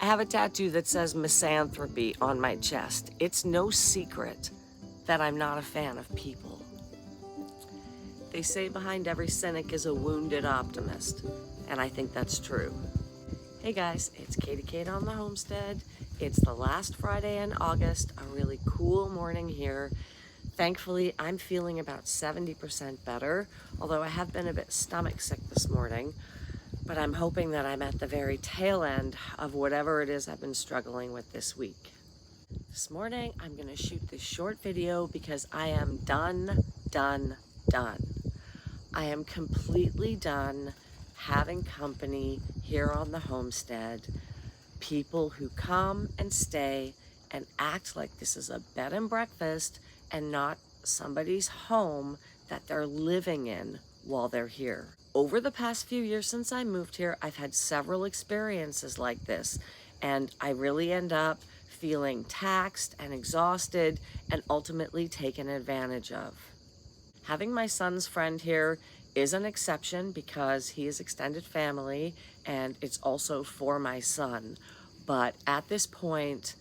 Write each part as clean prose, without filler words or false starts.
I have a tattoo that says misanthropy on my chest. It's no secret that I'm not a fan of people. They say behind every cynic is a wounded optimist, and I think that's true. Hey guys, it's Katie Kate on the Homestead. It's the last Friday in August, a really cool morning here. Thankfully, I'm feeling about 70% better, although I have been a bit stomach sick this morning. But I'm hoping that I'm at the very tail end of whatever it is I've been struggling with this week. This morning, I'm gonna shoot this short video because I am done. I am completely done having company here on the homestead. People who come and stay and act like this is a bed and breakfast and not somebody's home that they're living in while they're here. Over the past few years since I moved here, I've had several experiences like this, and I really end up feeling taxed and exhausted and ultimately taken advantage of. Having my son's friend here is an exception because he is extended family and it's also for my son. But at this point,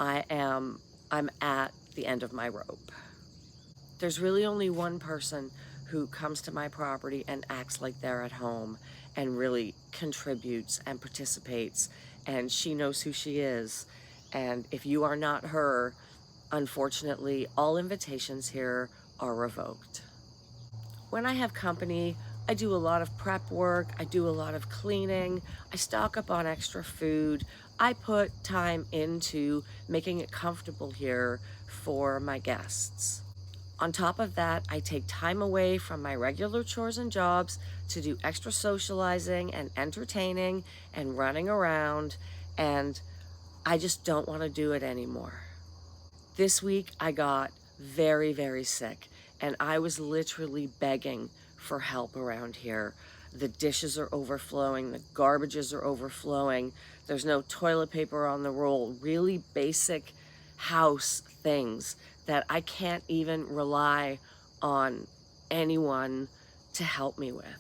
I'm at the end of my rope. There's really only one person who comes to my property and acts like they're at home and really contributes and participates, and she knows who she is. And if you are not her, unfortunately, all invitations here are revoked. When I have company, I do a lot of prep work, I do a lot of cleaning, I stock up on extra food, I put time into making it comfortable here for my guests. On top of that, I take time away from my regular chores and jobs to do extra socializing and entertaining and running around, and I just don't want to do it anymore. This week I got very sick, and I was literally begging for help around here. The dishes are overflowing, the garbages are overflowing, there's no toilet paper on the roll, really basic house things that I can't even rely on anyone to help me with.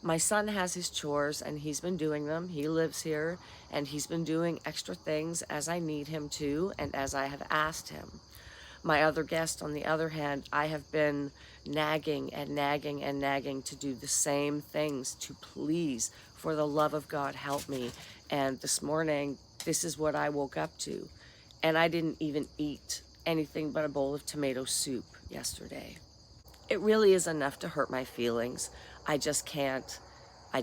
My son has his chores and he's been doing them. He lives here and he's been doing extra things as I need him to and as I have asked him. My other guest, on the other hand, I have been nagging to do the same things, to please, for the love of God, help me. And this morning, this is what I woke up to. And I didn't even eat anything but a bowl of tomato soup yesterday. It really is enough to hurt my feelings. I just can't. I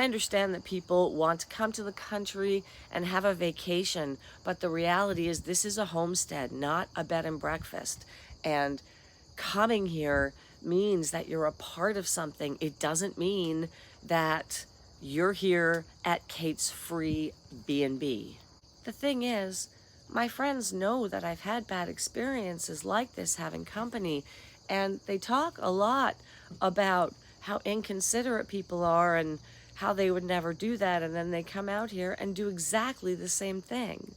understand that people want to come to the country and have a vacation, but the reality is this is a homestead, not a bed and breakfast. And coming here means that you're a part of something. It doesn't mean that you're here at Kate's free B&B. The thing is, my friends know that I've had bad experiences like this having company, and they talk a lot about how inconsiderate people are and how they would never do that, and then they come out here and do exactly the same thing.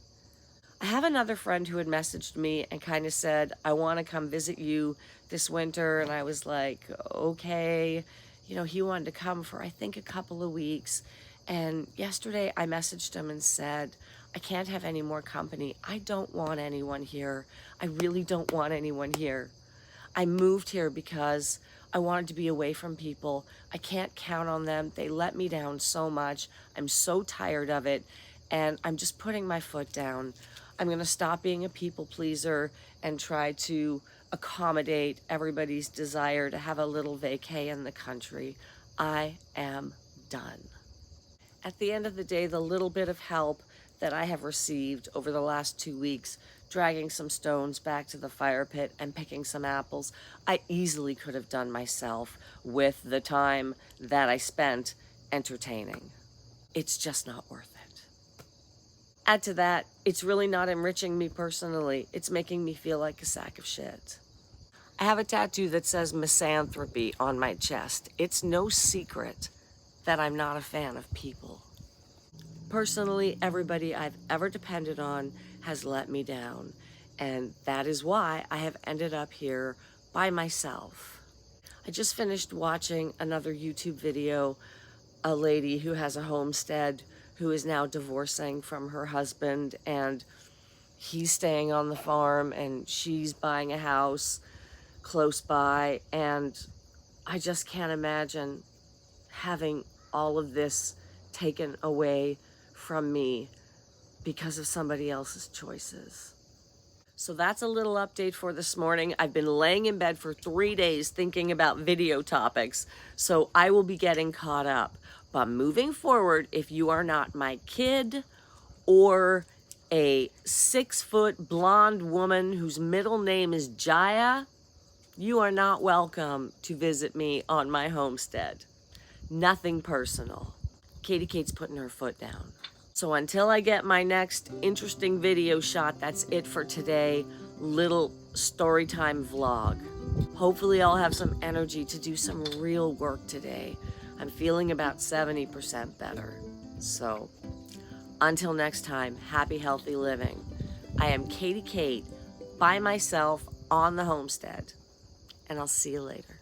I have another friend who had messaged me and kind of said, I want to come visit you this winter, and I was like, okay. You know, he wanted to come for, I think, a couple of weeks, and yesterday I messaged him and said, I can't have any more company. I don't want anyone here. I really don't want anyone here. I moved here because I wanted to be away from people. I can't count on them. They let me down so much. I'm so tired of it, and I'm just putting my foot down. I'm gonna stop being a people pleaser and try to accommodate everybody's desire to have a little vacay in the country. I am done. At the end of the day, the little bit of help that I have received over the last 2 weeks, dragging some stones back to the fire pit and picking some apples, I easily could have done myself with the time that I spent entertaining. It's just not worth it. Add to that, it's really not enriching me personally. It's making me feel like a sack of shit. I have a tattoo that says misanthropy on my chest. It's no secret that I'm not a fan of people. Personally, everybody I've ever depended on has let me down, and that is why I have ended up here by myself. I just finished watching another YouTube video a lady who has a homestead who is now divorcing from her husband, and he's staying on the farm and she's buying a house close by. And I just can't imagine having all of this taken away from me because of somebody else's choices. So that's a little update for this morning. I've been laying in bed for 3 days thinking about video topics, so I will be getting caught up. But moving forward, if you are not my kid or a 6-foot blonde woman whose middle name is Jaya, you are not welcome to visit me on my homestead. Nothing personal. Katie Kate's putting her foot down. So until I get my next interesting video shot, that's it for today. Little story time vlog. Hopefully I'll have some energy to do some real work today. I'm feeling about 70% better. So until next time, happy, healthy living. I am Katie Kate by myself on the homestead, and I'll see you later.